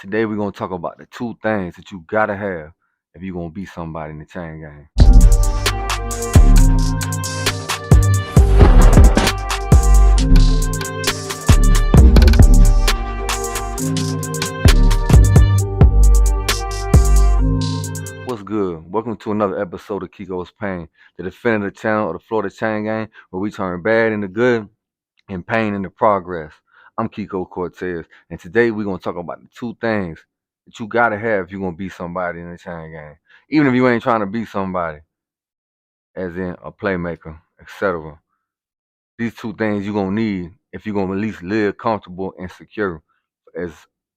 Today we're gonna talk about the two things that you gotta have if you're gonna be somebody in the chain gang. What's good? Welcome to another episode of Kiko's P.A.I.N, the definitive channel of the Florida Chaingang, where we turn bad into good and pain into progress. I'm Kiko Cortez, and today we're gonna talk about the two things that you gotta have if you're gonna be somebody in the chain gang. Even if you ain't trying to be somebody, as in a playmaker, etc. These two things you're gonna need if you're gonna at least live comfortable and secure, as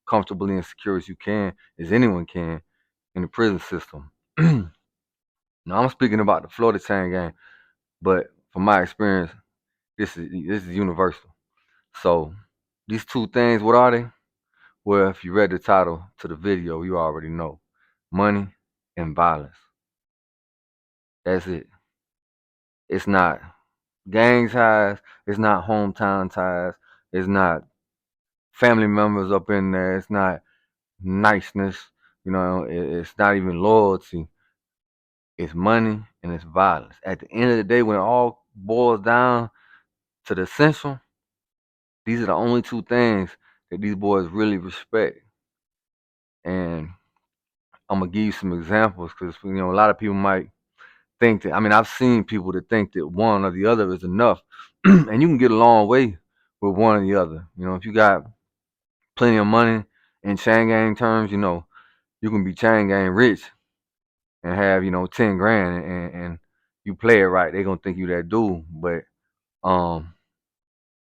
comfortably and secure as you can, as anyone can, in the prison system. Now I'm speaking about the Florida Chain Gang, but from my experience, this is universal. So these two things, what are they? Well, if you read the title to the video, you already know. Money and violence. That's it. It's not gang ties, it's not hometown ties, it's not family members up in there, it's not niceness, it's not even loyalty. It's money and it's violence. At the end of the day, when it all boils down to the essential, these are the only two things that these boys really respect. And I'm gonna give you some examples because a lot of people might think that. I mean, I've seen people that think that one or the other is enough, and you can get a long way with one or the other. If you got plenty of money in chain gang terms, you can be chain gang rich and have 10 grand, and you play it right. They gonna think you that dude, but um,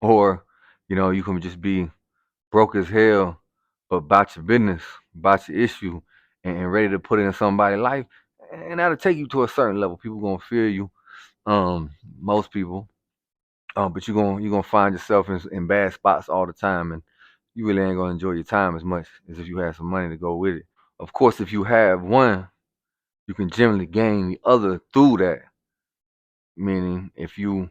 or you can just be broke as hell, but about your business, about your issue, and ready to put it in somebody's life, and that'll take you to a certain level. People gonna fear you, most people, but you're gonna find yourself in bad spots all the time, and you really ain't gonna enjoy your time as much as if you had some money to go with it. Of course, if you have one, you can generally gain the other through that. Meaning, if you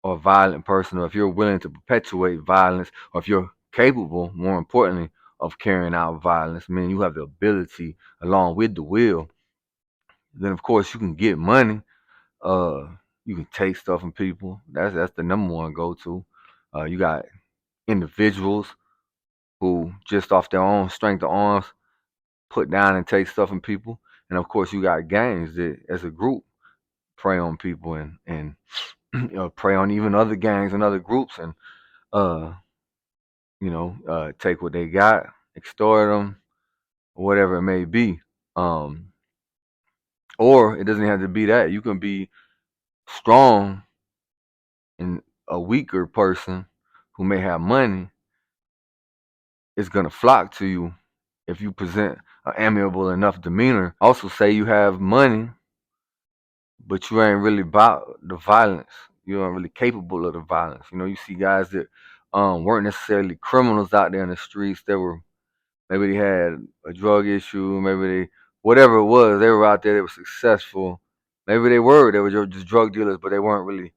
are a violent person, or if you're willing to perpetuate violence, or if you're capable, more importantly, of carrying out violence, meaning you have the ability along with the will, then of course you can get money. Uh, you can take stuff from people. That's the number one go to. You got individuals who just off their own strength of arms put down and take stuff from people, and of course you got gangs that, as a group, prey on people and prey on even other gangs and other groups, and uh, take what they got, extort them, whatever it may be. Um, or it doesn't have to be that. You can be strong and a weaker person who may have money is gonna flock to you if you present an amiable enough demeanor. Also, say you have money, but you ain't really about the violence. You aren't really capable of the violence. You see guys that weren't necessarily criminals out there in the streets. They were, maybe they had a drug issue, maybe they, whatever it was, they were out there. They were successful. Maybe they were just drug dealers, but they weren't really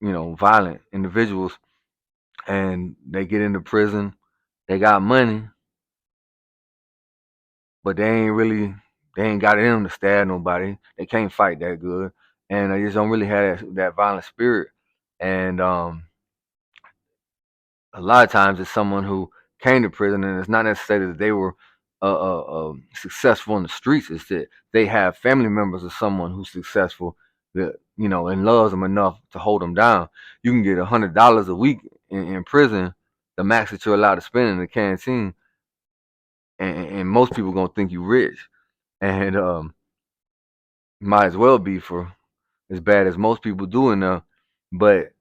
violent individuals. And they get into prison. They got money, but they ain't got it in them to stab nobody. They can't fight that good, and they just don't really have that violent spirit. And a lot of times it's someone who came to prison, and it's not necessarily that they were successful in the streets. It's that they have family members of someone who's successful, that and loves them enough to hold them down. You can get $100 a week in prison, the max that you're allowed to spend in the canteen, and most people gonna think you rich, and might as well be, for as bad as most people do in there. But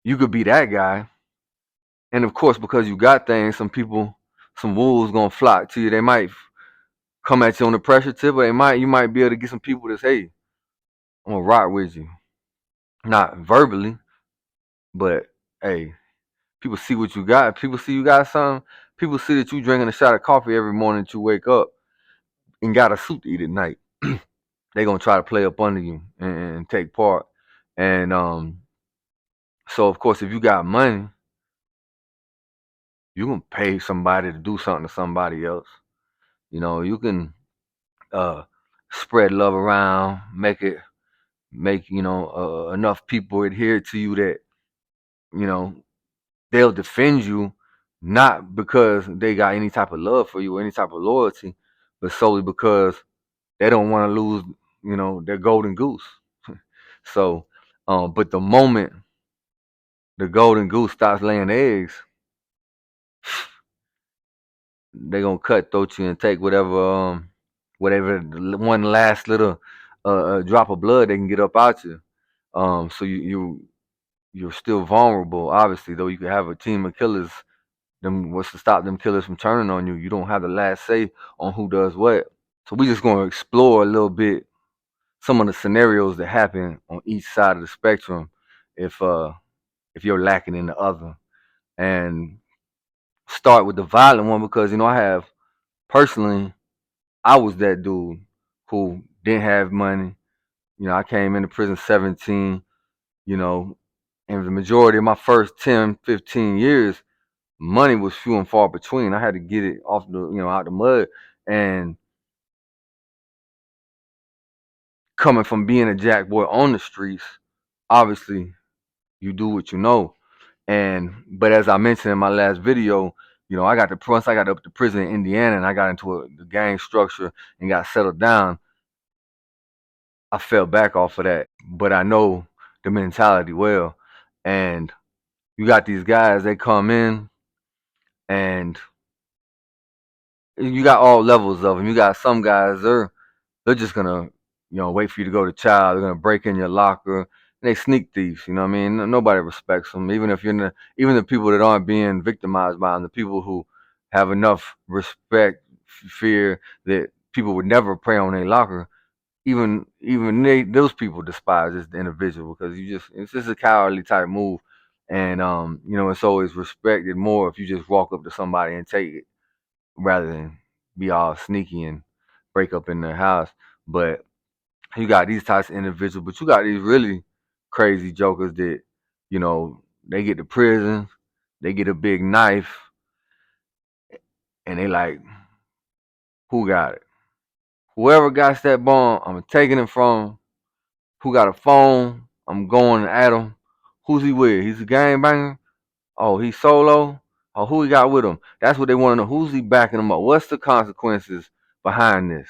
you could be that guy, and of course, because you got things, some wolves gonna flock to you. They might come at you on the pressure tip, but you might be able to get some people that say, "I'm gonna rock with you," not verbally, but hey, people see what you got. People see you got something. People see that you drinking a shot of coffee every morning that you wake up and got a soup to eat at night. They gonna try to play up under you and take part. And so of course, if you got money, You can pay somebody to do something to somebody else. You can uh, spread love around, make enough people adhere to you that you know they'll defend you, not because they got any type of love for you or any type of loyalty, but solely because they don't want to lose, their golden goose. So, but the moment the golden goose starts laying eggs, they gonna cutthroat you and take whatever one last little drop of blood they can get up out you. So you're still vulnerable. Obviously, though, you could have a team of killers. Them what's to stop them killers from turning on you? You don't have the last say on who does what. So we just gonna explore a little bit some of the scenarios that happen on each side of the spectrum if uh if you're lacking in the other. And start with the violent one because I have personally I was that dude who didn't have money. I came into prison 17, you know, and the majority of my first 10, 15 years, money was few and far between. I had to get it off out the mud. And coming from being a jack boy on the streets, obviously you do what you know. But as I mentioned in my last video, once I got up to prison in Indiana and I got into the gang structure and got settled down, I fell back off of that. But I know the mentality well. And you got these guys, they come in and you got all levels of them. You got some guys, they're just gonna, wait for you to go to trial. They're gonna break in your locker. They sneak thieves. You know what I mean? Nobody respects them. Even if even the people that aren't being victimized by them, the people who have enough respect, fear that people would never prey on their locker. Even those people despise this individual because it's just a cowardly type move, and it's always respected more if you just walk up to somebody and take it rather than be all sneaky and break up in their house. But you got these types of individuals, but you got these really crazy jokers that, they get to prison, they get a big knife, and they like, who got it? Whoever got that bomb, I'm taking it from 'em. Who got a phone? I'm going at him. Who's he with? He's a gangbanger? Oh, he's solo? Oh, who he got with him? That's what they want to know. Who's he backing him up? What's the consequences behind this?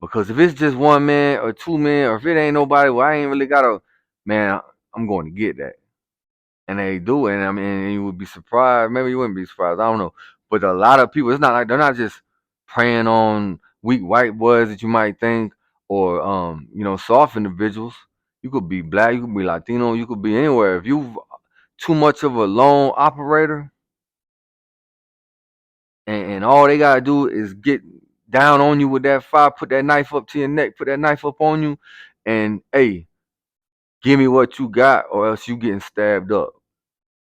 Because if it's just one man or two men, or if it ain't nobody, well, I ain't really got a man. I'm going to get that, and they do. And I mean, you would be surprised. Maybe you wouldn't be surprised. I don't know. But a lot of people, it's not like they're not just preying on weak white boys that you might think, or soft individuals. You could be black, you could be Latino, you could be anywhere. If you too much of a lone operator, and all they gotta do is get down on you with that fire, put that knife up to your neck, put that knife up on you, and hey, give me what you got, or else you getting stabbed up.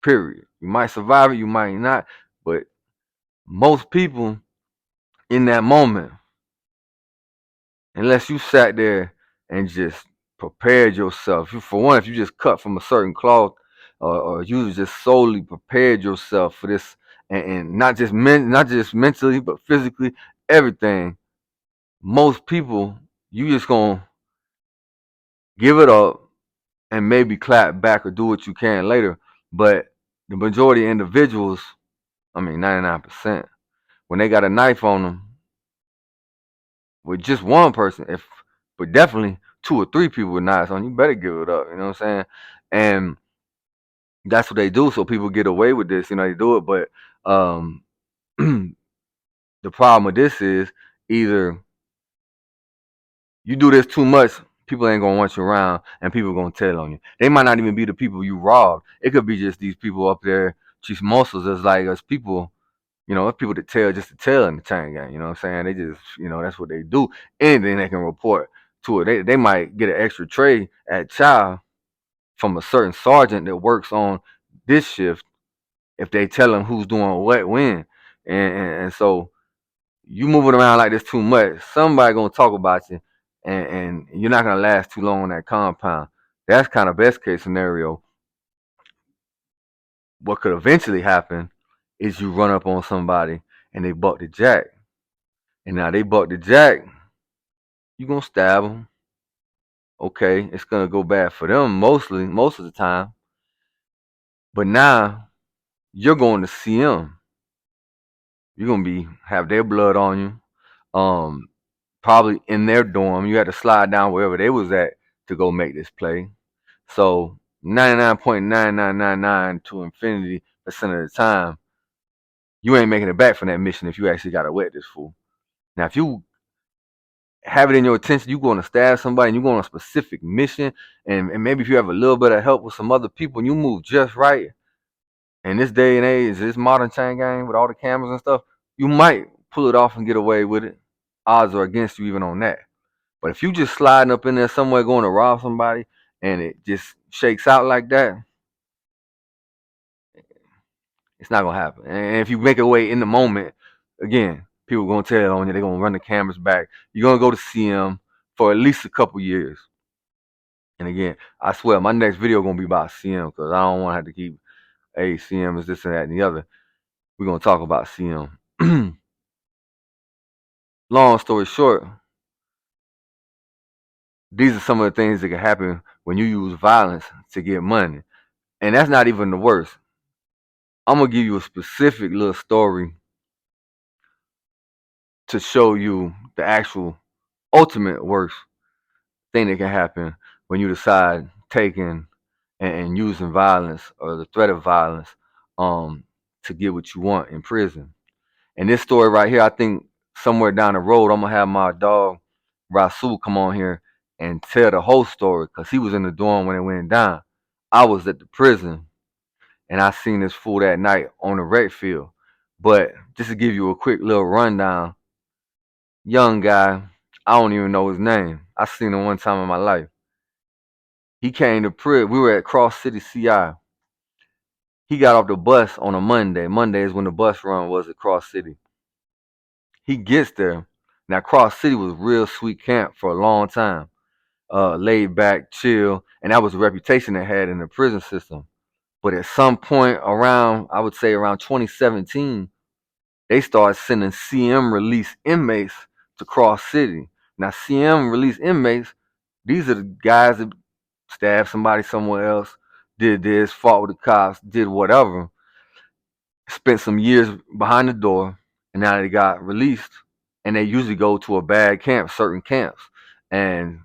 Period. You might survive it, you might not, but most people in that moment, unless you sat there and just prepared yourself. For one, if you just cut from a certain cloth, or you just solely prepared yourself for this, and not just mentally, but physically, everything. Most people, you just gonna give it up and maybe clap back or do what you can later. But the majority of individuals, I mean 99%, when they got a knife on them with just one person, but definitely two or three people with knives on, you better give it up. You know what I'm saying? And that's what they do. So people get away with this. They do it. But um, the problem with this is either you do this too much, people ain't gonna want you around, and people gonna tell on you. They might not even be the people you robbed. It could be just these people up there, chismosos, as like us people. It's people that tell just to tell in the chain gang. You know what I'm saying? They just, that's what they do. Anything they can report to it. They might get an extra tray at child from a certain sergeant that works on this shift if they tell them who's doing what when. And so you moving around like this too much, somebody gonna talk about you, and you're not gonna last too long on that compound. That's kind of best case scenario. What could eventually happen is you run up on somebody and they buck the jack. And now they buck the jack, you gonna stab them. Okay, it's gonna go bad for them most of the time. But now you're going to see them. You're gonna be have their blood on you. Probably in their dorm. You had to slide down wherever they was at to go make this play. So 99.9999 to infinity% of the time, you ain't making it back from that mission if you actually got to wet this fool. Now, if you have it in your attention, you going to stab somebody and you go on a specific mission, and maybe if you have a little bit of help with some other people and you move just right, in this day and age, this modern chain gang with all the cameras and stuff, you might pull it off and get away with it. Odds are against you even on that. But if you just sliding up in there somewhere going to rob somebody and it just shakes out like that, it's not gonna happen. And if you make it away in the moment, again, people gonna tell on you. They're gonna run the cameras back. You're gonna go to CM for at least a couple years. And again, I swear my next video gonna be about CM because I don't want to have to keep, hey, CM is this and that and the other. We're gonna talk about CM. Long story short, these are some of the things that can happen when you use violence to get money. And that's not even the worst. I'm gonna give you a specific little story to show you the actual ultimate worst thing that can happen when you decide taking and using violence or the threat of violence to get what you want in prison. And this story right here, I think somewhere down the road, I'm gonna have my dog Rasul come on here and tell the whole story because he was in the dorm when it went down. I was at the prison and I seen this fool that night on the rec field. But just to give you a quick little rundown, young guy, I don't even know his name. I seen him one time in my life. He came to prison. We were at Cross City CI. He got off the bus on a Monday. Monday is when the bus run was at Cross City. He gets there. Now Cross City was real sweet camp for a long time. Laid back, chill, and that was the reputation it had in the prison system. But at some point around, I would say around 2017, they started sending CM release inmates to Cross City. Now CM release inmates, these are the guys that stabbed somebody somewhere else, did this, fought with the cops, did whatever, spent some years behind the door, and now they got released. And they usually go to a bad camp, certain camps. And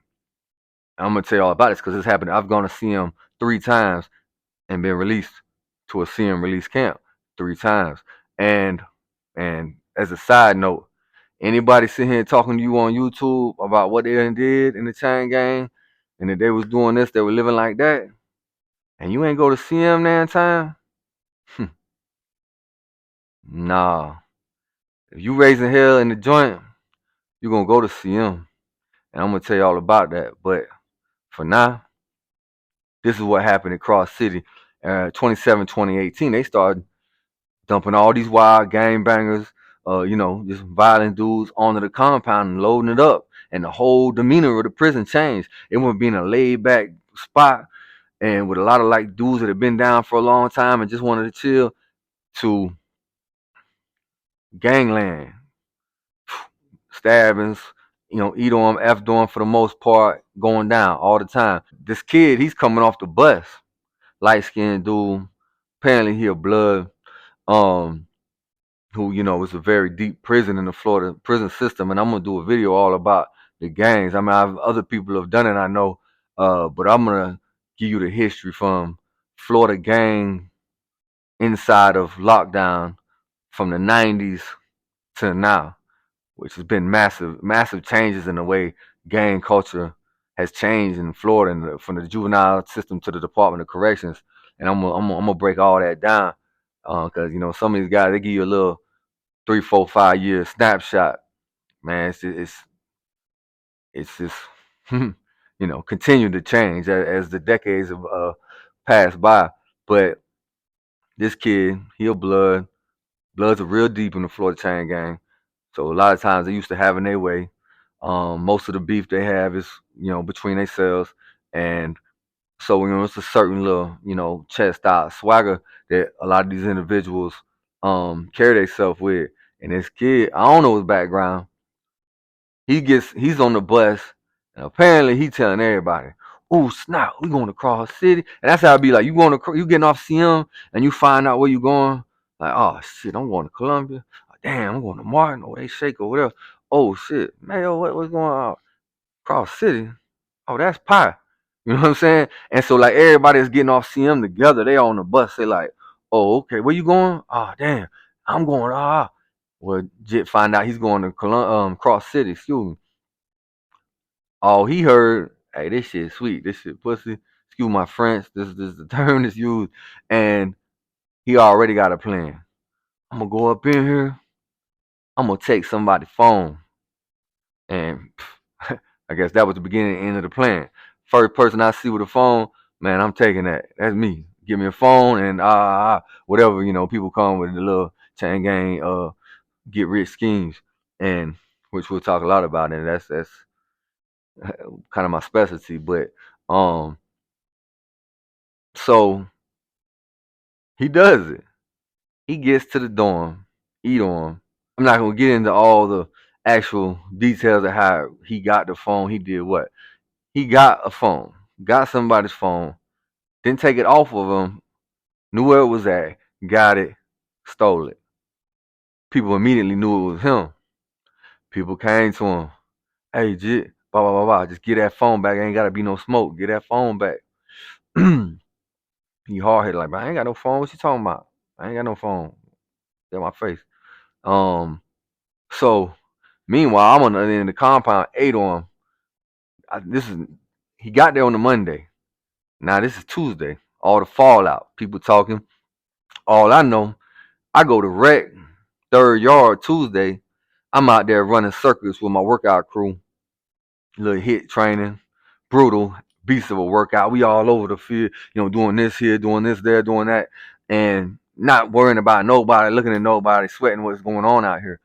I'm gonna tell you all about this because this happened. I've gone to CM 3 times and been released to a CM release camp 3 times. And and as a side note, anybody sitting here talking to you on YouTube about what they done did in the chain gang and that they was doing this, they were living like that, and you ain't go to CM that time, nah. If you raising hell in the joint, you gonna go to CM. And I'm gonna tell you all about that. But for now, this is what happened at Cross City. 2018, they started dumping all these wild gang bangers, just violent dudes onto the compound and loading it up. And the whole demeanor of the prison changed. It went from being a laid back spot and with a lot of like dudes that had been down for a long time and just wanted to chill to gangland, stabbings, eat on, F on for the most part, going down all the time. This kid, he's coming off the bus, light skinned dude. Apparently he a blood. Um, who was a very deep prison in the Florida prison system, and I'm gonna do a video all about the gangs. I mean, other people have done it, I know, but I'm gonna give you the history from Florida gang inside of lockdown from the '90s to now, which has been massive, massive changes in the way gang culture has changed in Florida, and from the juvenile system to the Department of Corrections. And I'm gonna break all that down because some of these guys, they give you a little 3, 4, 5 year snapshot, man. It's just continue to change as the decades have passed by. But this kid, he a bloods are real deep in the Florida chain gang. So a lot of times they used to have in their way. Most of the beef they have is between themselves, and so it's a certain little chest out swagger that a lot of these individuals carry themselves with. And this kid, I don't know his background. He's on the bus, and apparently he telling everybody, "Oh snap, we going to Cross City," and that's how it be like. You getting off CM, and you find out where you going. Like, oh shit, I'm going to Columbia. Oh, damn, I'm going to Martin or they Shake or whatever. Oh shit, man, yo, what's going on? Cross City. Oh, that's pie. You know what I'm saying? And so like everybody's getting off CM together. They on the bus. They like, oh, okay, where you going? Oh, damn, I'm going. Well, Jit find out he's going to Cross City. Excuse me. Oh, he heard, hey, this shit sweet. This shit pussy. Excuse my French. This is the term that's used, and he already got a plan. I'm gonna go up in here. I'm gonna take somebody's phone, and I guess that was the beginning and end of the plan. First person I see with a phone, man, I'm taking that. That's me. Give me a phone and whatever people come with the little chain gang get rich schemes, and which we'll talk a lot about, and that's kind of my specialty. But um, so he does it. He gets to the dorm, eat on. I'm not gonna get into all the actual details of how he got the phone. He did what? He got a phone, got somebody's phone, didn't take it off of him, knew where it was at, got it, stole it. People immediately knew it was him. People came to him, hey, Jit, blah, blah, blah, blah, just get that phone back. Ain't gotta be no smoke. Get that phone back. He hard headed, like, man, I ain't got no phone. What you talking about? I ain't got no phone. Get my face. Um, so meanwhile, I'm on the other end of the compound, ate on him. This is he got there on the Monday. Now this is Tuesday. All the fallout, people talking. All I know, I go to rec, third yard Tuesday. I'm out there running circuits with my workout crew, little hit training, brutal beast of a workout. We all over the field, doing this here, doing this there, doing that, and not worrying about nobody, looking at nobody, sweating what's going on out here.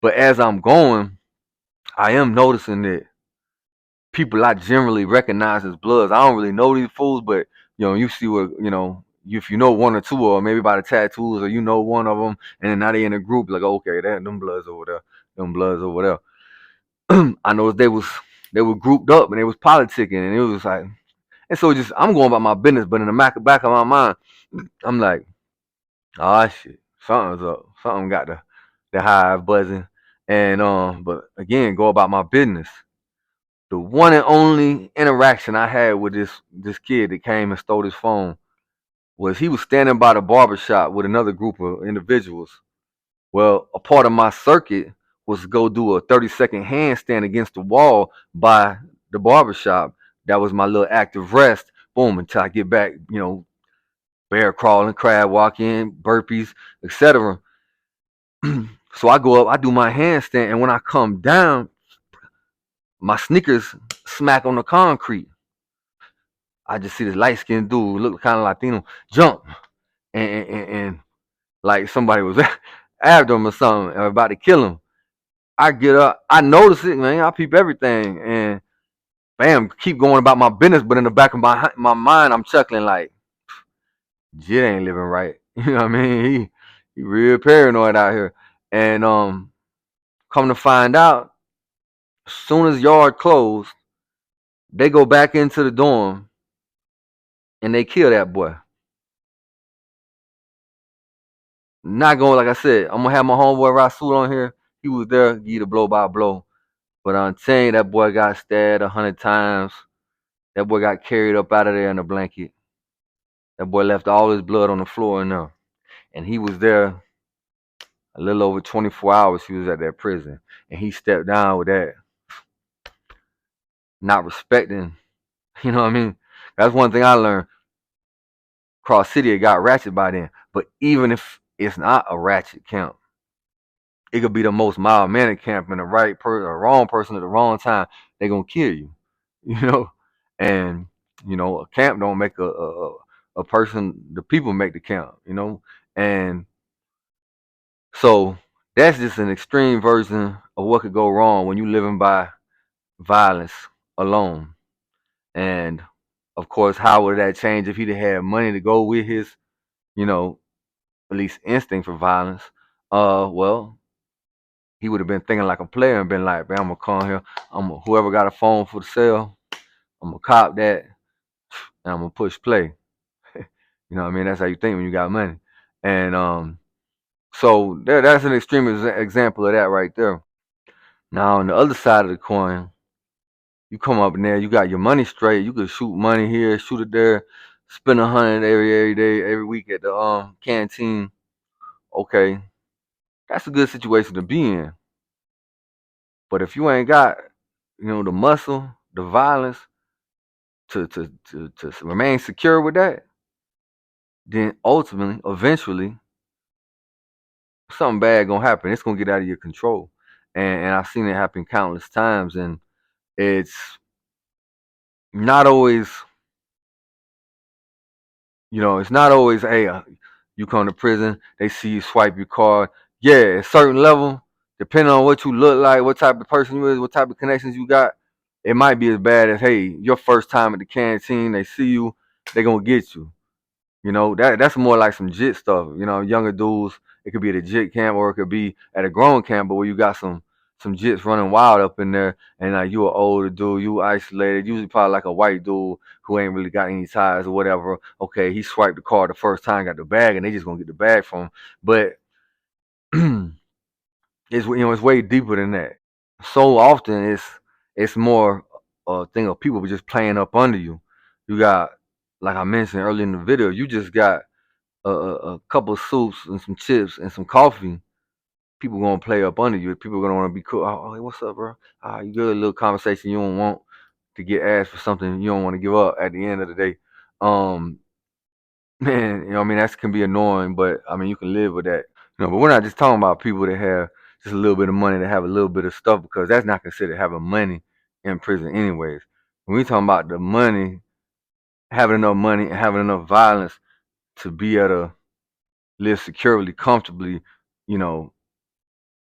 But as I'm going, I am noticing that people I generally recognize as Bloods. I don't really know these fools, but you see what if you know one or two, or maybe by the tattoos, or one of them, and then now they in a group, like okay, that them Bloods over there, them Bloods over there. I know they were grouped up and they was politicking, and it was like, and so just I'm going about my business, but in the back of my mind, I'm like, oh shit, something's up, something got the hive buzzing, and but again, go about my business. The one and only interaction I had with this kid that came and stole his phone was he was standing by the barber shop with another group of individuals. Well, a part of my circuit was to go do a 30-second handstand against the wall by the barber shop. That was my little active rest. Boom, until I get back, bear crawling, crab walking, burpees, etc. So I go up, I do my handstand, and when I come down, my sneakers smack on the concrete. I just see this light skinned dude, look kind of Latino, jump, and like somebody was after him or something, or about to kill him. I get up, I notice it, man. I peep everything, and bam, keep going about my business. But in the back of my mind, I'm chuckling like, Jit ain't living right. You know what I mean? He real paranoid out here. And come to find out, as soon as yard closed, they go back into the dorm and they kill that boy. Not going, like I said, I'm gonna have my homeboy Rasul on here. He was there, give the blow by blow. But I'm telling you, that boy got stabbed 100 times. That boy got carried up out of there in a blanket. That boy left all his blood on the floor in there. And he was there a little over 24 hours. He was at that prison. And he stepped down with that, not respecting, you know what I mean? That's one thing I learned. Cross City, it got ratchet by then. But even if it's not a ratchet camp, it could be the most mild mannered camp, and the right person or wrong person at the wrong time, they're gonna kill you. You know? And a camp don't make a person, the people make the camp. And so that's just an extreme version of what could go wrong when you living by violence alone. And of course, how would that change if he'd had money to go with his, you know, at least instinct for violence, well, he would have been thinking like a player and been like, man, I'm gonna come here. Whoever got a phone for the sale, I'm gonna cop that and I'm gonna push play. You know what I mean? That's how you think when you got money. And so that's an extreme example of that right there. Now on the other side of the coin, you come up in there, you got your money straight. You could shoot money here, shoot it there, spend 100 every day, every week at the canteen. Okay, that's a good situation to be in. But if you ain't got, the muscle, the violence to remain secure with that, then ultimately, eventually, something bad gonna happen. It's gonna get out of your control. And I've seen it happen countless times, and it's not always, it's not always, hey, you come to prison, they see you swipe your card. Yeah, at a certain level, depending on what you look like, what type of person you is, what type of connections you got, it might be as bad as, hey, your first time at the canteen, they see you, they gonna get you. That's more like some jit stuff. Younger dudes, it could be at a jit camp or it could be at a grown camp, but where you got some jits running wild up in there, and like you an older dude, you isolated, usually probably like a white dude who ain't really got any ties or whatever. Okay, he swiped the card the first time, got the bag, and they just gonna get the bag from him. But it's way deeper than that. So often it's more a thing of people just playing up under you. You got, like I mentioned earlier in the video, you just got a couple of soups and some chips and some coffee, people gonna play up under you. People gonna want to be cool. Oh, hey, what's up, bro? You good? A little conversation. You don't want to get asked for something you don't want to give up at the end of the day. Um, man, I mean, that can be annoying, but I mean, you can live with that. But we're not just talking about people that have just a little bit of money, that have a little bit of stuff, because that's not considered having money in prison, anyways. When we talking about the money, having enough money and having enough violence to be able to live securely, comfortably, you know,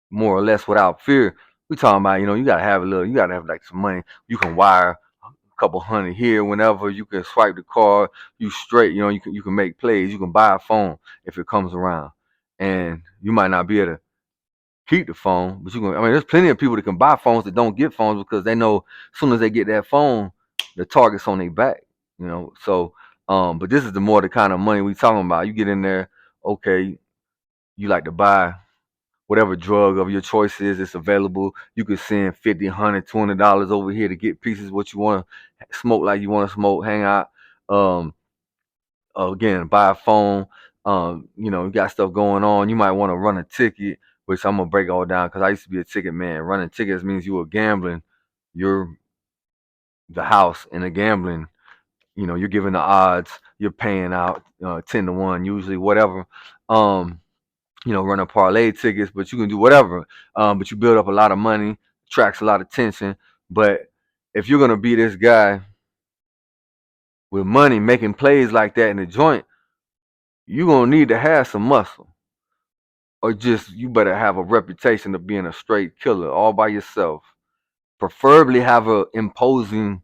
more or less without fear. We talking about, you gotta have like some money. You can wire a couple hundred here whenever. You can swipe the card. You straight. You can make plays. You can buy a phone if it comes around, and you might not be able to keep the phone, but you can. I mean, there's plenty of people that can buy phones that don't get phones because they know as soon as they get that phone, the target's on their back. So but this is the kind of money we talking about. You get in there, okay, you like to buy whatever drug of your choice is, it's available. You can send 50, $100, $20 over here to get pieces what you want to smoke, like you want to smoke, hang out. Um, Again, buy a phone. You got stuff going on. You might want to run a ticket, which I'm gonna break all down because I used to be a ticket man. Running tickets means you were gambling. You're the house in the gambling. You're giving the odds. You're paying out 10 to 1, usually, whatever. Um, running parlay tickets, but you can do whatever. But you build up a lot of money, attracts a lot of attention. But if you're gonna be this guy with money making plays like that in the joint, you're gonna need to have some muscle. Or just you better have a reputation of being a straight killer all by yourself. Preferably have a imposing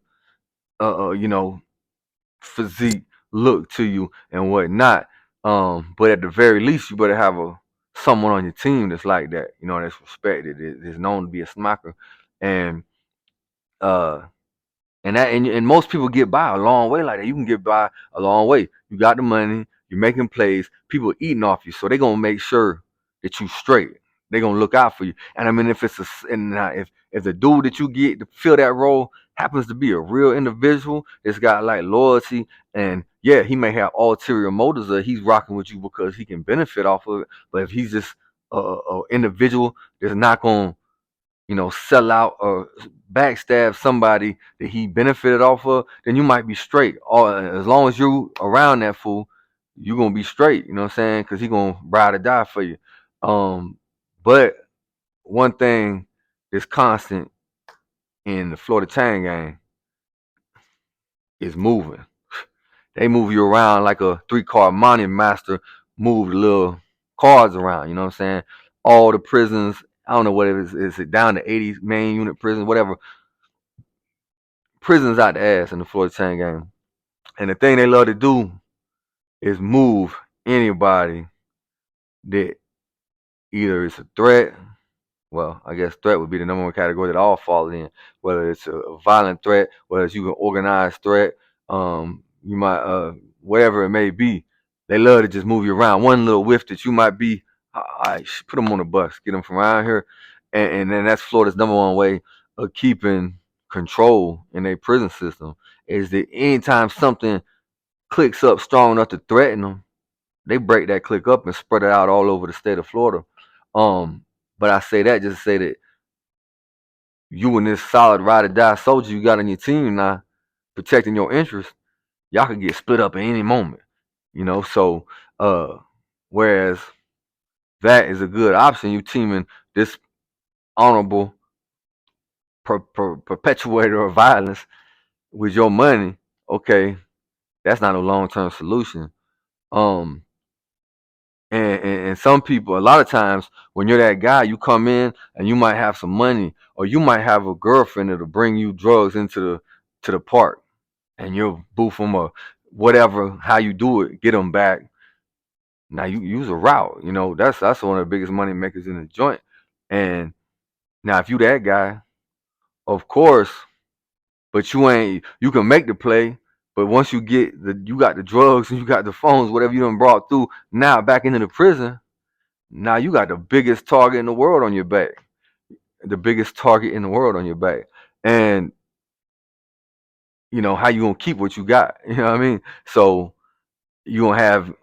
physique look to you and whatnot. But at the very least, you better have someone on your team that's like that. That's respected, is known to be a smacker, and uh, and most people get by a long way like that. You can get by a long way. You got the money, you're making plays, people eating off you, so they're gonna make sure that you straight. They're gonna look out for you. And I mean, if the dude that you get to fill that role happens to be a real individual that's got like loyalty, and yeah, he may have ulterior motives, or he's rocking with you because he can benefit off of it. But if he's just a individual that's not gonna sell out or backstab somebody that he benefited off of, then you might be straight. Or as long as you around that fool, you gonna be straight. You know what I'm saying? Because he gonna ride or die for you. But one thing that's constant in the Florida Chaingang is moving. They move you around like a 3-card money master move the little cards around. You know what I'm saying? All the prisons, I don't know what it is it down to 80 main unit prisons, whatever. Prisons out the ass in the Florida Chaingang. And the thing they love to do is move anybody that either it's a threat. Well, I guess threat would be the number one category that all fall in. Whether it's a violent threat, whether it's you an organized threat, you might whatever it may be. They love to just move you around. One little whiff that you might be, all right, put them on the bus, get them from around here, and then that's Florida's number one way of keeping control in their prison system. Is that anytime something clicks up strong enough to threaten them, they break that click up and spread it out all over the state of Florida. Um, but I say that just to say that you and this solid ride or die soldier you got on your team now, protecting your interests, y'all could get split up at any moment. So uh whereas that is a good option, you teaming this honorable perpetuator of violence with your money, okay, that's not a long-term solution. Um and some people, a lot of times, when you're that guy, you come in and you might have some money, or you might have a girlfriend that'll bring you drugs into the park, and you'll boof them or whatever, how you do it, get them back. Now you use a route, that's one of the biggest money makers in the joint. And now if you that guy, of course, but you can make the play, but once you got the drugs and you got the phones, whatever you done brought through, now back into the prison. Now you got the biggest target in the world on your back. The biggest target in the world on your back. And how you gonna keep what you got? You know what I mean? So you gonna have,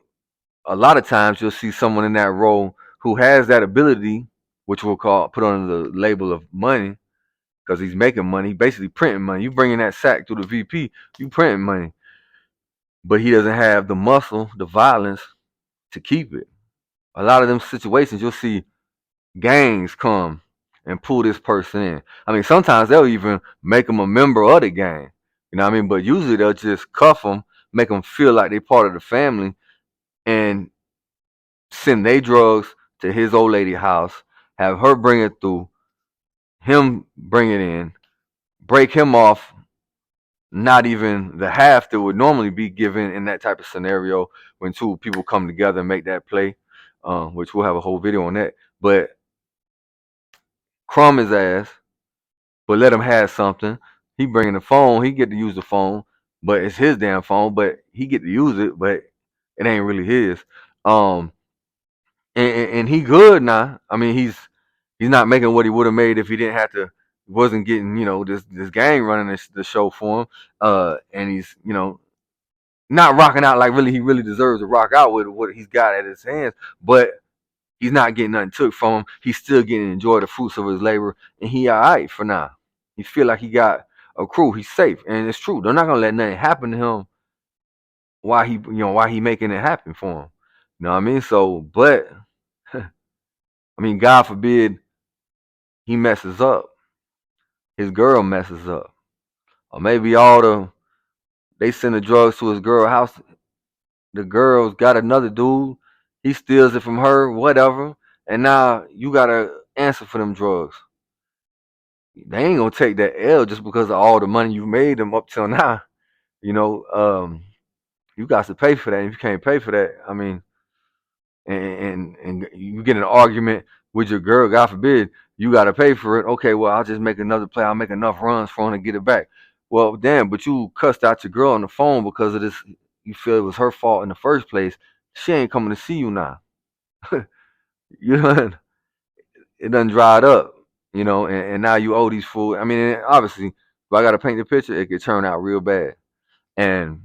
a lot of times you'll see someone in that role who has that ability, which we'll put under the label of money, because he's making money, basically printing money. You bringing that sack through the VP, you printing money, but he doesn't have the muscle, the violence to keep it. A lot of them situations you'll see gangs come and pull this person in. I mean, sometimes they'll even make them a member of the gang. You know what I mean? But usually they'll just cuff them, make them feel like they're part of the family, and send their drugs to his old lady house, have her bring it through, him bring it in, break him off, not even the half that would normally be given in that type of scenario when two people come together and make that play, which we'll have a whole video on that. But crumb his ass, but let him have something. He bringing the phone, he get to use the phone, but it's his damn phone, but he get to use it, but it ain't really his. Um, and he good now. I mean, he's not making what he would have made if he didn't have to, wasn't getting this gang running the show for him. And he's not rocking out like he really deserves to rock out with what he's got at his hands, but he's not getting nothing took from him. He's still getting to enjoy the fruits of his labor, and he all right for now. He feel like he got a crew. He's safe, and it's true. They're not gonna let nothing happen to him. Why he making it happen for him? You know what I mean? So, but I mean, God forbid he messes up. His girl messes up, or maybe they send the drugs to his girl house. The girl's got another dude. He steals it from her, whatever, and now you gotta answer for them drugs. They ain't gonna take that L just because of all the money you made them up till now. You know, you got to pay for that. If you can't pay for that, I mean, and you get in an argument with your girl, God forbid, you got to pay for it. Okay, well, I'll just make another play. I'll make enough runs for her to get it back. Well, damn, but you cussed out your girl on the phone because of this. You feel it was her fault in the first place. She ain't coming to see you now. You know, it done dried up. And now you owe these fools. I mean, obviously, if I got to paint the picture, it could turn out real bad. And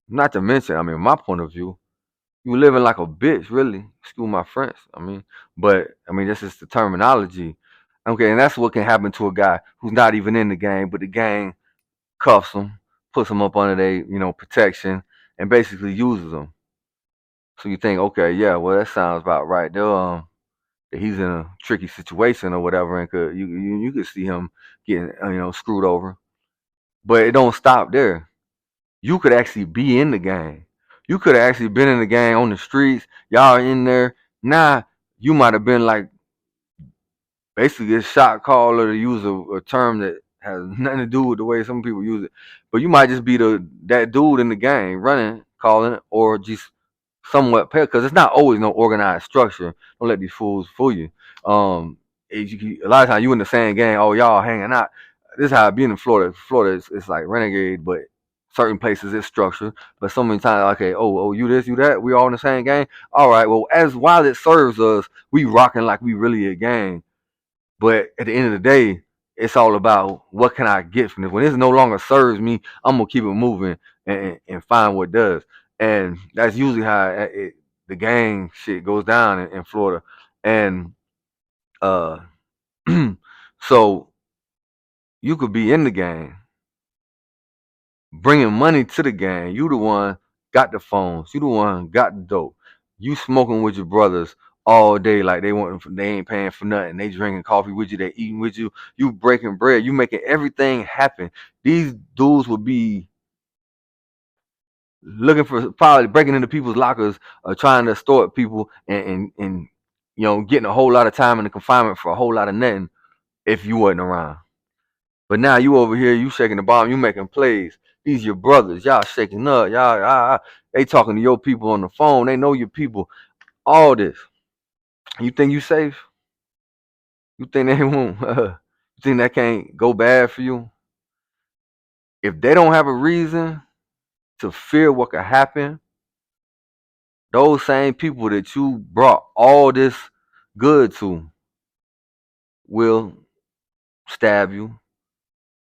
not to mention, I mean, my point of view, you living like a bitch, really. Excuse my French. I mean, but I mean, this is the terminology. Okay, and that's what can happen to a guy who's not even in the game, but the gang cuffs him, puts him up under their, protection, and basically uses him. So you think, okay, yeah, well, that sounds about right. That he's in a tricky situation or whatever, and you could see him getting, screwed over. But it don't stop there. You could actually be in the game. You could have actually been in the game on the streets. Y'all are in there. Nah, you might have been like basically a shot caller, to use a term that has nothing to do with the way some people use it. But you might just be that dude in the game running, calling it, or just somewhat pay, because it's not always no organized structure. Don't let these fools fool you. A lot of times you in the same gang. Oh, y'all hanging out. This is how it be in Florida. Florida is like renegade, but certain places it's structured. But so many times, okay, oh, you this, you that. We all in the same gang. All right. Well, as while it serves us, we rocking like we really a gang. But at the end of the day, it's all about what can I get from this. When this no longer serves me, I'm gonna keep it moving and find what does. And that's usually how the gang shit goes down in Florida. And uh, so you could be in the gang, bringing money to the gang. You the one got the phones. You the one got the dope. You smoking with your brothers all day like they ain't paying for nothing. They drinking coffee with you. They eating with you. You breaking bread. You making everything happen. These dudes would be looking for probably breaking into people's lockers or trying to extort people and getting a whole lot of time in the confinement for a whole lot of nothing if you wasn't around. But now you over here, you shaking the bomb, you making plays. These your brothers, y'all shaking up, they talking to your people on the phone. They know your people. All this. You think you safe? You think they won't? You think that can't go bad for you? If they don't have a reason to fear what could happen, those same people that you brought all this good to will stab you,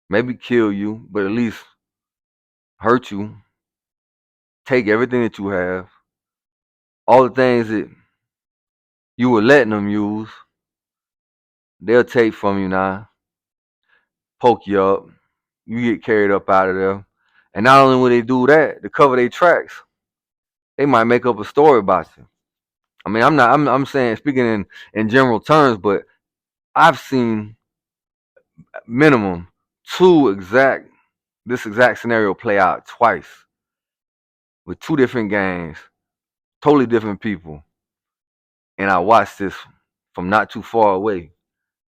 maybe kill you, but at least hurt you, take everything that you have, all the things that you were letting them use, they'll take from you now, poke you up, you get carried up out of there. And not only will they do that, to cover their tracks, they might make up a story about you. I mean, I'm saying speaking in general terms, but I've seen minimum two exact this exact scenario play out twice with two different gangs, totally different people. And I watched this from not too far away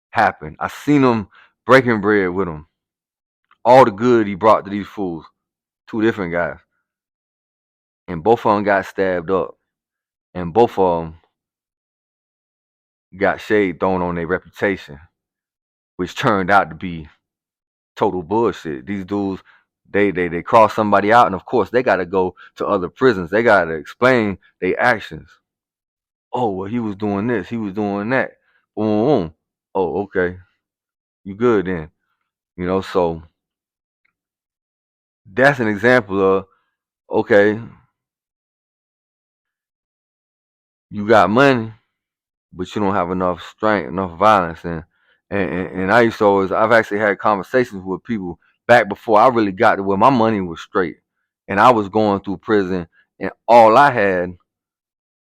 happen. I seen him breaking bread with him. All the good he brought to these fools, two different guys. And both of them got stabbed up. And both of them got shade thrown on their reputation, which turned out to be total bullshit. These dudes, they cross somebody out, and of course they got to go to other prisons. They got to explain their actions. Oh, well, he was doing this, he was doing that. Boom, boom. Oh, okay, you good then? So that's an example of okay, you got money, but you don't have enough strength, enough violence, and I used to always I've actually had conversations with people back before I really got to where my money was straight, and I was going through prison, and all I had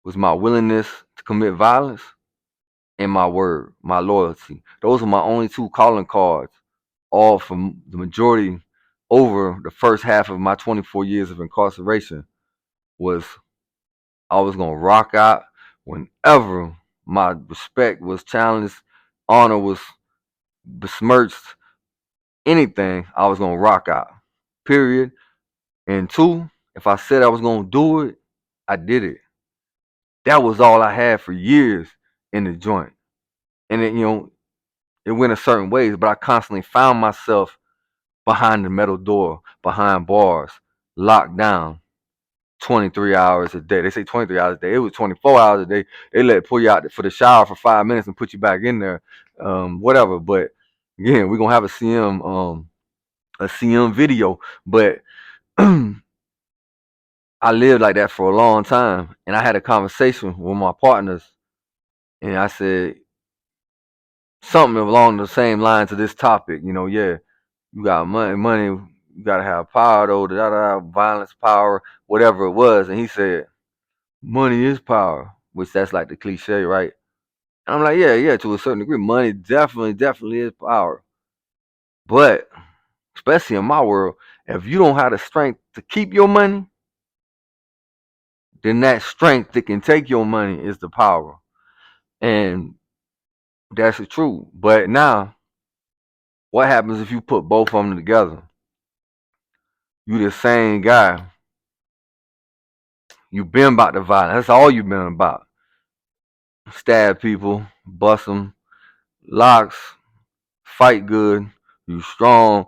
was my willingness to commit violence and my word, my loyalty. Those are my only two calling cards, all from the majority over the first half of my 24 years of incarceration was I was gonna rock out whenever my respect was challenged, honor was besmirched, anything, I was gonna rock out. Period. And two, if I said I was gonna do it, I did it. That was all I had for years in the joint. And it went a certain ways, but I constantly found myself behind the metal door, behind bars, locked down 23 hours a day. They say 23 hours a day. It was 24 hours a day. They pull you out for the shower for 5 minutes and put you back in there, whatever. But again, we're gonna have a CM video. But I lived like that for a long time, and I had a conversation with my partners, and I said something along the same lines of this topic. Yeah, you got money, you gotta have power though, violence, power, whatever it was. And he said, money is power, which that's like the cliche, right? And I'm like, yeah, to a certain degree, money definitely is power. But especially in my world, if you don't have the strength to keep your money, then that strength that can take your money is the power. And that's the truth. But now, what happens if you put both of them together? You the same guy You been about the violence. That's all you been about. Stab people, bust them, locks, fight good. You strong,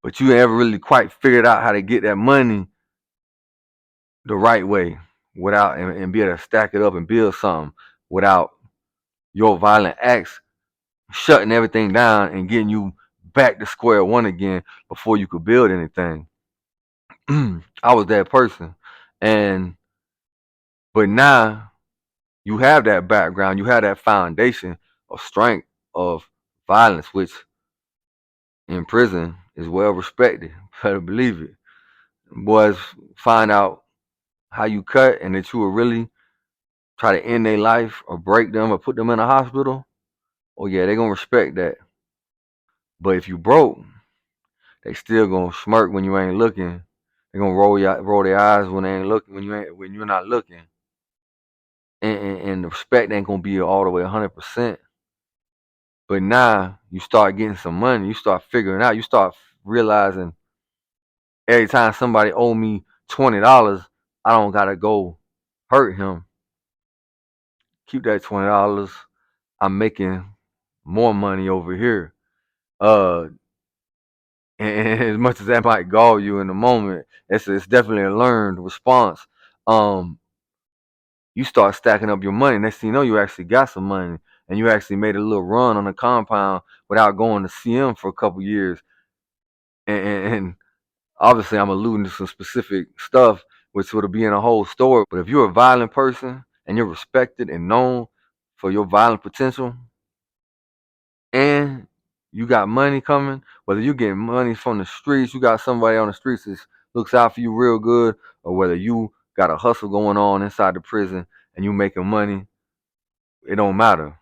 but you ain't ever really quite figured out how to get that money the right way without and be able to stack it up and build something without your violent acts shutting everything down and getting you back to square one again before you could build anything. I was that person. And but now you have that background, you have that foundation of strength of violence, which in prison is well respected. Better believe it. Boys find out how you cut and that you will really try to end their life or break them or put them in a hospital. Oh yeah, they gonna respect that. But if you broke, they still gonna smirk when you ain't looking. They gonna roll their eyes when they ain't looking when you're not looking. And the respect ain't gonna be all the way 100%. But now you start getting some money, you start figuring out, you start realizing every time somebody owe me $20, I don't gotta go hurt him. Keep that $20. I'm making more money over here. Uh, and as much as that might gall you in the moment, it's definitely a learned response. Um, you start stacking up your money. Next thing you know, you actually got some money, and you actually made a little run on the compound without going to see him for a couple years. And obviously, I'm alluding to some specific stuff, which would be in a whole story. But if you're a violent person and you're respected and known for your violent potential, and you got money coming, whether you getting money from the streets, you got somebody on the streets that looks out for you real good, or whether you got a hustle going on inside the prison and you making money, it don't matter.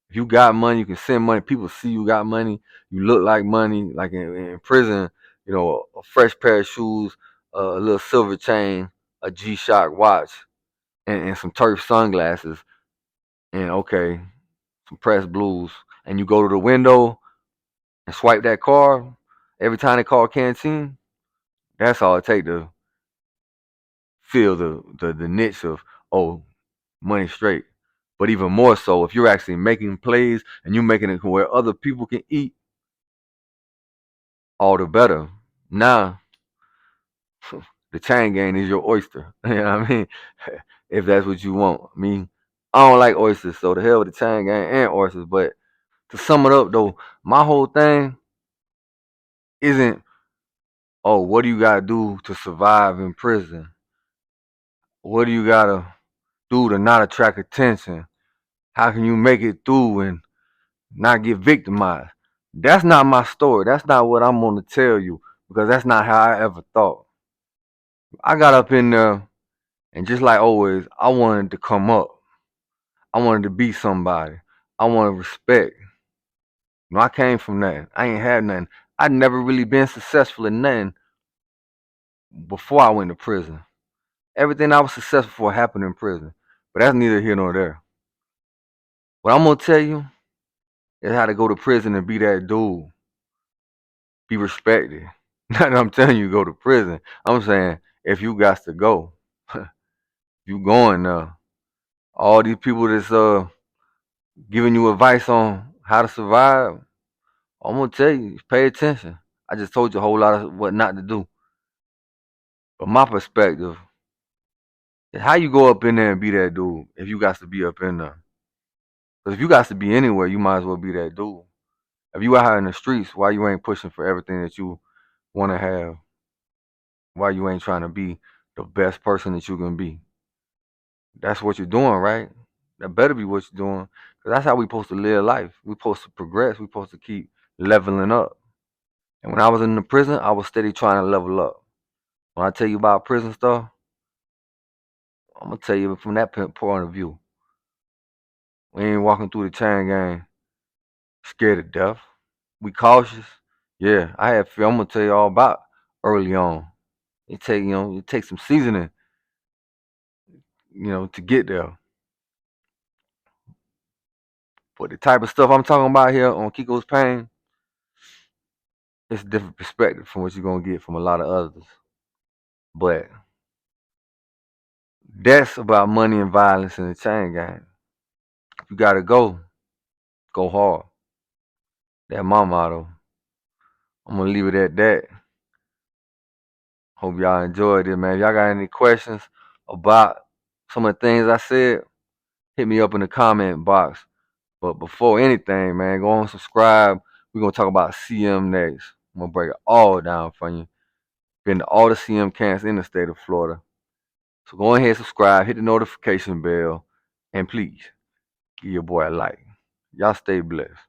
If you got money, you can send money. People see you got money. You look like money. Like in prison, a fresh pair of shoes, a little silver chain, a G-Shock watch, and some turf sunglasses, and okay, some pressed blues. And you go to the window and swipe that card every time they call canteen. That's all it take to feel the niche of, oh, money straight. But even more so, if you're actually making plays and you're making it where other people can eat, all the better. Now, the chain gang is your oyster. You know what I mean? If that's what you want. I mean, I don't like oysters, so the hell with the chain gang and oysters. But to sum it up, though, my whole thing isn't, oh, what do you gotta do to survive in prison? What do you gotta do to not attract attention? How can you make it through and not get victimized? That's not my story. That's not what I'm gonna tell you because that's not how I ever thought. I got up in there and just like always, I wanted to come up. I wanted to be somebody. I wanted respect. I came from that. I ain't had nothing. I'd never really been successful in nothing before I went to prison. Everything I was successful for happened in prison. But that's neither here nor there. What I'm gonna tell you is how to go to prison and be that dude. Be respected. Not that I'm telling you go to prison. I'm saying if you got to go, you going there. All these people that's giving you advice on how to survive, I'm gonna tell you, pay attention. I just told you a whole lot of what not to do. But my perspective is how you go up in there and be that dude if you got to be up in there. Because if you got to be anywhere, you might as well be that dude. If you out here in the streets, why you ain't pushing for everything that you want to have? Why you ain't trying to be the best person that you can be? That's what you're doing, right? That better be what you're doing. Because that's how we supposed to live life. We supposed to progress. We supposed to keep leveling up. And when I was in the prison, I was steady trying to level up. When I tell you about prison stuff, I'm gonna tell you from that point of view. We ain't walking through the chain gang scared to death. We cautious. Yeah, I had fear. I'm gonna tell you all about early on. It takes some seasoning, to get there. But the type of stuff I'm talking about here on Kiko's Pain, it's a different perspective from what you're gonna get from a lot of others. But That's about money and violence in the chain gang. If you gotta go hard. That's my motto. I'm gonna leave it at that. Hope y'all enjoyed it, man. If y'all got any questions about some of the things I said, hit me up in the comment box. But before anything, man, go on subscribe. We're gonna talk about CM next. I'm gonna break it all down for you. Been to all the CM camps in the state of Florida. So go ahead, subscribe, hit the notification bell, and please give your boy a like. Y'all stay blessed.